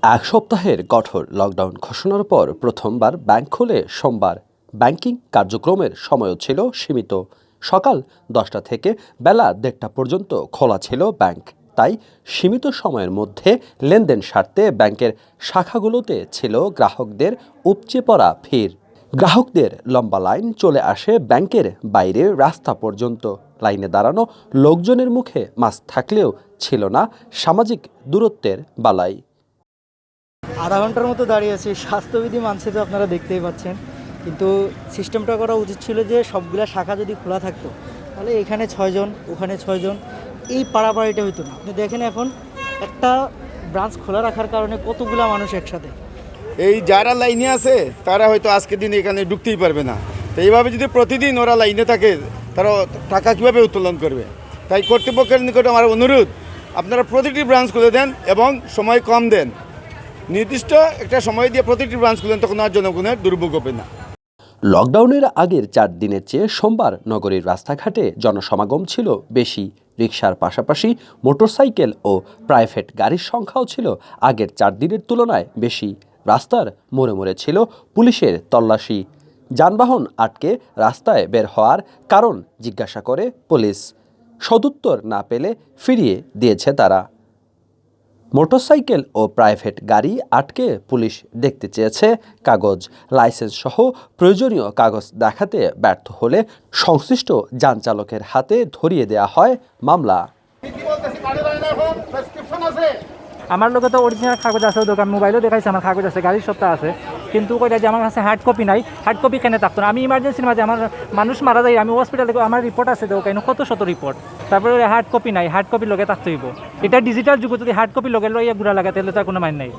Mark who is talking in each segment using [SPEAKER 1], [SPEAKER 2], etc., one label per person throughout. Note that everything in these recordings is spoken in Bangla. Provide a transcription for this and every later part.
[SPEAKER 1] এক সপ্তাহের কঠোর লকডাউন ঘোষণার পর প্রথমবার ব্যাংক খুলে সোমবার ব্যাংকিং কার্যক্রমের সময়ও ছিল সীমিত। সকাল 10টা থেকে বেলা 1:30টা পর্যন্ত খোলা ছিল ব্যাংক। তাই সীমিত সময়ের মধ্যে লেনদেন সারতে ব্যাংকের শাখাগুলোতে ছিল গ্রাহকদের উপচে পড়া ভিড়। গ্রাহকদের লম্বা লাইন চলে আসে ব্যাংকের বাইরে রাস্তা পর্যন্ত। লাইনে দাঁড়ানো লোকজনের মুখে মাস্ক থাকলেও ছিল না সামাজিক দূরত্বের বালাই।
[SPEAKER 2] আধা ঘন্টার মতো দাঁড়িয়ে আছি। স্বাস্থ্যবিধি মানছে তো আপনারা দেখতেই পাচ্ছেন, কিন্তু সিস্টেমটা করা উচিত ছিল যে সবগুলা শাখা যদি খোলা থাকতো তাহলে এখানে 6 জন ওখানে 6 জন এই পাড়াপাড়িটা হইতো না। আপনি দেখেন এখন একটা ব্রাঞ্চ খোলা রাখার কারণে কতগুলা মানুষ একসাথে।
[SPEAKER 3] এই যারা লাইনে আছে তারা হয়তো আজকের দিন এখানে ঢুকতেই পারবে না। তো এইভাবে যদি প্রতিদিন ওরা লাইনে থাকে তারা টাকা কীভাবে উত্তোলন করবে? তাই কর্তৃপক্ষের নিকট আমার অনুরোধ, আপনারা প্রতিটি ব্রাঞ্চ খুলে দেন এবং সময় কম দেন। নির্দিষ্ট একটা সময় দিয়ে প্রতিটি ব্রাঞ্চ খুলেন, তখন আর জনগণের দুর্ভোগ হবে না।
[SPEAKER 1] লকডাউনের আগের 4 দিনের চেয়ে সোমবার নগরীর রাস্তাঘাটে জনসমাগম ছিল বেশি। রিকশার পাশাপাশি মোটরসাইকেল ও প্রাইভেট গাড়ির সংখ্যাও ছিল আগের 4 দিনের তুলনায় বেশি। রাস্তার মোড়ে মোড়ে ছিল পুলিশের তল্লাশি। যানবাহন আটকে রাস্তায় বের হওয়ার কারণ জিজ্ঞাসা করে পুলিশ। সদুত্তর না পেলে ফিরিয়ে দিয়েছে তারা। মোটরসাইকেল ও প্রাইভেট গাড়ি আটকে পুলিশ দেখতে চেয়েছে কাগজ, লাইসেন্স সহ প্রয়োজনীয় কাগজ দেখাতে ব্যর্থ হলে সংশ্লিষ্ট যান চালকের হাতে ধরিয়ে দেওয়া হয় মামলা।
[SPEAKER 2] আমার লোকে তো অরিজিনাল কাগজ আছে, দোকান মোবাইলও দেখাইছে আমার কাগজ আছে, গাড়ির সত্তা আছে, কিন্তু কইটা যে আমার কাছে হার্ড কপি নাই। হার্ড কপি কেন থাকতো না? আমি ইমার্জেন্সির মাঝে আমার মানুষ মারা যায়, আমি হসপিটালে আমার রিপোর্ট আছে তো কেন কত শত রিপোর্ট, তারপরে হার্ড কপি নাই, হার্ড কপি লগে থাকতে হইব। এটা ডিজিটাল যুগে যদি হার্ড কপি লগে লইয়া ঘুরা লাগে তাহলে তার কোনো মান নাই।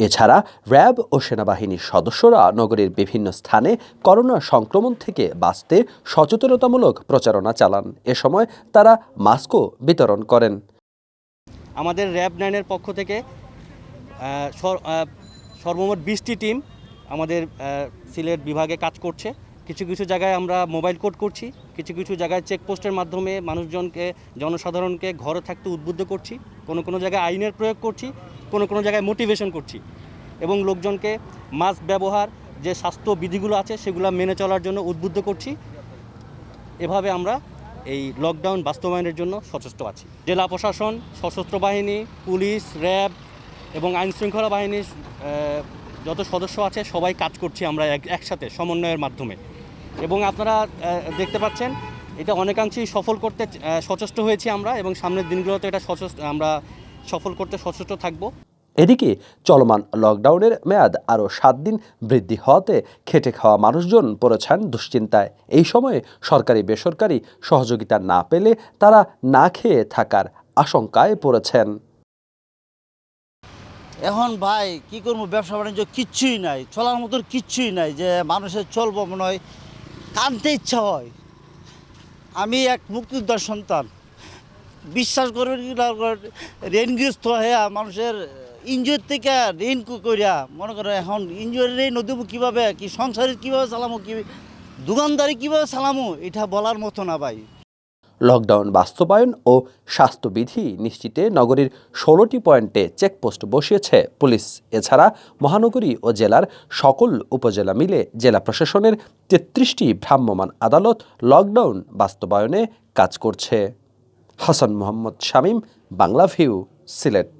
[SPEAKER 1] এছাড়া র্যাব ও সেনাবাহিনীর সদস্যরা নগরীর বিভিন্ন স্থানে করোনা সংক্রমণ থেকে বাঁচতে সচেতনতামূলক প্রচারণা চালান। এ সময় তারা মাস্কও বিতরণ করেন।
[SPEAKER 4] আমাদের র্যাব 9-এর পক্ষ থেকে সর্বমোট 20টি টিম আমাদের সিলেট বিভাগে কাজ করছে। কিছু কিছু জায়গায় আমরা মোবাইল কোড করছি, কিছু কিছু জায়গায় চেকপোস্টের মাধ্যমে মানুষজনকে, জনসাধারণকে ঘরে থাকতে উদ্বুদ্ধ করছি, কোনো কোনো জায়গায় আইনের প্রয়োগ করছি, কোনো কোনো জায়গায় মোটিভেশন করছি এবং লোকজনকে মাস্ক ব্যবহার, যে স্বাস্থ্য বিধিগুলো আছে সেগুলো মেনে চলার জন্য উদ্বুদ্ধ করছি। এভাবে আমরা এই লকডাউন বাস্তবায়নের জন্য সচেষ্ট আছি। জেলা প্রশাসন, সশস্ত্র বাহিনী, পুলিশ, র্যাব এবং আইনশৃঙ্খলা বাহিনীর যত সদস্য আছে সবাই কাজ করছি আমরা একসাথে সমন্বয়ের মাধ্যমে, এবং আপনারা দেখতে পাচ্ছেন এটা অনেকাংশেই সফল করতে সচেষ্ট হয়েছি আমরা, এবং সামনের দিনগুলোতে এটা আমরা সফল করতে সচেষ্ট থাকব।
[SPEAKER 1] এদিকে চলমান লকডাউনের মেয়াদ আরও 7 দিন বৃদ্ধি হওয়াতে খেটে খাওয়া মানুষজন পড়েছেন দুশ্চিন্তায়। এই সময়ে সরকারি বেসরকারি সহযোগিতা না পেলে তারা না খেয়ে থাকার আশঙ্কায় পড়েছেন।
[SPEAKER 5] এখন ভাই কি করবো, ব্যবসা বাণিজ্য কিচ্ছুই নাই, চলার মতন কিচ্ছুই নাই, যে মানুষের চলবো মনে হয়, কানতে ইচ্ছা হয়। আমি এক মুক্তিযোদ্ধার সন্তান, বিশ্বাস করবেন কি না, ঋণগ্রস্ত হয়ে মানুষের ইনজুর থেকে ঋণ করিয়া মনে করে এখন ইনজুরি ঋণ দেবো কীভাবে, কি সংসারের কীভাবে চালামো, কি দোকানদারি কীভাবে চালামো, এটা বলার মতো না ভাই।
[SPEAKER 1] লকডাউন বাস্তবায়ন ও স্বাস্থ্যবিধি নিশ্চিতে নগরীর 16টি পয়েন্টে চেকপোস্ট বসিয়েছে পুলিশ। এছাড়া মহানগরী ও জেলার সকল উপজেলা মিলে জেলা প্রশাসনের 33টি ভ্রাম্যমাণ আদালত লকডাউন বাস্তবায়নে কাজ করছে। হাসান মোহাম্মদ শামীম, বাংলা ভিউ, সিলেট।